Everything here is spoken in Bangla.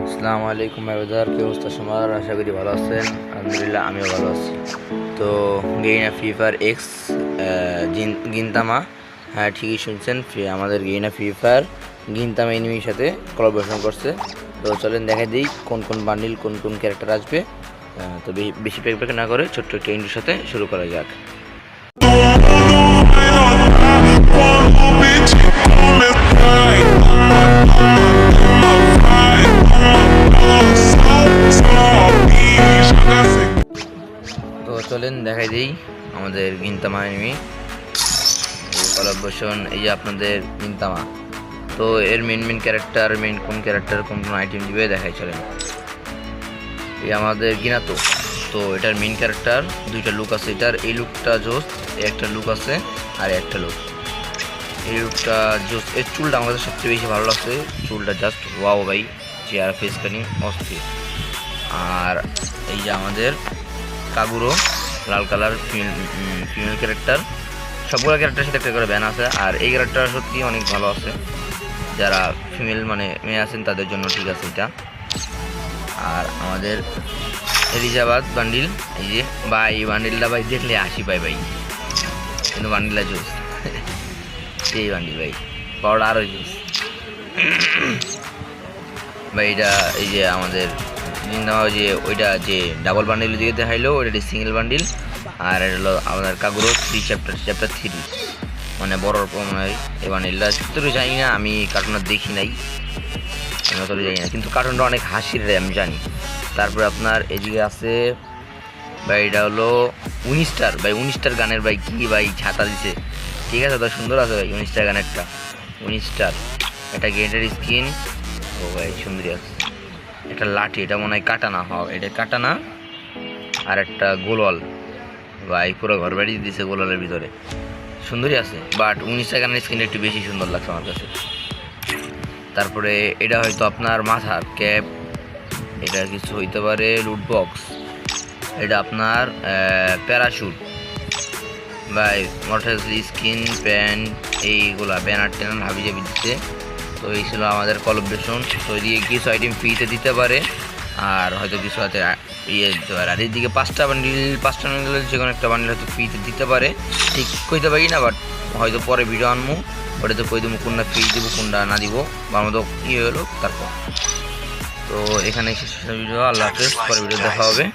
আসসালামু আলাইকুম ভাইদার, কি অবস্থা সবার? আশা করি ভালো আছেন। আলহামদুলিল্লাহ আমিও ভালো আছি। তো গেইনা ফ্রি ফায়ার এক্স গিনতামা, হ্যাঁ ঠিকই শুনছেন, আমাদের গেইনা ফ্রি ফায়ার গিনতামা এনিমির সাথে কোলাবোরেশন করছে। তো চলেন দেখা দিই কোন কোন বান্ডিল কোন কোন ক্যারেক্টার আসবে। তো বেশি প্যাক না করে ছোট্ট একটা ইন্ট্রোর সাথে শুরু করা যাক। তো চলেন দেখাই দিই আমাদের গিনতামা এনিমি কোলাবোরেশন। এই যে আপনাদের গিনতামা, তো এর মেন ক্যারেক্টার কোন ক্যারেক্টার কোন কোন আইটেম দিবে দেখাই। চলেন, এই আমাদের গিনাতো, তো এটার মেন ক্যারেক্টার দুইটা লুক আছে। এটার এই লুকটা জোস, একটা লুক আছে আর একটা লুক। এই লুকটা জোস, এর চুলটা আমাদের সবচেয়ে বেশি ভালো লাগছে। চুলটা জাস্ট ওয়াও ভাই, চেয়ার ফেস কাটিং অস্থির। আর এই যে আমাদের কাগুরো, লাল কালার ফিমেল ক্যারেক্টার। সবগুলো ক্যারেক্টারের সাথে একটা করে ব্যান আছে, আর এই ক্যারেক্টার সত্যি অনেক ভালো আছে। যারা ফিমেল মানে মেয়ে আছেন তাদের জন্য ঠিক আছে এটা। আর আমাদের এলিজাবাদ বান্ডিল, এই যে ভাই এই বান্ডিলটা ভাই দেখলে হাসি পাই ভাই, কিন্তু বান্ডিলটা জুস সেই বান্ডিল ভাই, পাওয়াটা আরও জুস ভাই। এটা এই যে আমাদের যে ওইটা যে ডাবল বান্ডিল দিয়ে দেখাইলো, ওইটা সিঙ্গেল বান্ডিল। আর এটা হলো আমাদের কাগুরো চ্যাপ্টার 3, মানে বড় এই বান্ডিলটা তোর জানি না, আমি কার্টুনটা দেখি নাই, আমি অতটা জানি না, কিন্তু কার্টুনটা অনেক হাসির রে আমি জানি। তারপরে আপনার এদিকে আছে ভাই, এটা হলো 19টার ভাই, 19টার গানের ভাই কি ভাই ছাতা দিছে, ঠিক আছে তো সুন্দর আছে ভাই 19টার গানেরটা। 19টার এটা গেটের স্কিন, ও ভাই সুন্দরী আছে। এটা লাঠি, এটা মনে হয় কাটানা, এটা কাটানা। আর একটা গোলওয়াল ভাই, পুরো ঘর বাড়ি দিছে গোলওয়ালের ভিতরে, সুন্দরী আছে, বাট 19টার গানের স্কিনটা একটু বেশি সুন্দর লাগছে আমার কাছে। তারপরে এটা হয়তো আপনার মাথার ক্যাপ, এটা কিছু হইতে পারে লুট বক্স। এটা আপনার প্যারাশুট ভাই, মোটর স্কিন প্যান্ট, এইগুলা ব্যানার ট্যানার হাবি জাবি দিচ্ছে। তো এই ছিল আমাদের কোলাবোরেশন। তো এদিকে কিছু আইটেম ফ্রিতে দিতে পারে, আর হয়তো কিছু হাতে ইয়ে দিতে পারে। আর এদিকে 5টা বান্ডিলের যে কোনো একটা বান্ডিল হয়তো ফ্রিতে দিতে পারে, ঠিক কইতে পারি না, বাট হয়তো পরে ভিডিও আনবো, ওটাতে কই দেবো কোনটা ফ্রি দিব কোনটা না দিব, বা আমাদের ইয়ে হলো তারপর। তো এখানে শেষ ভিডিও, আল্লাহ হাফেজ, পরে ভিডিও দেখা হবে।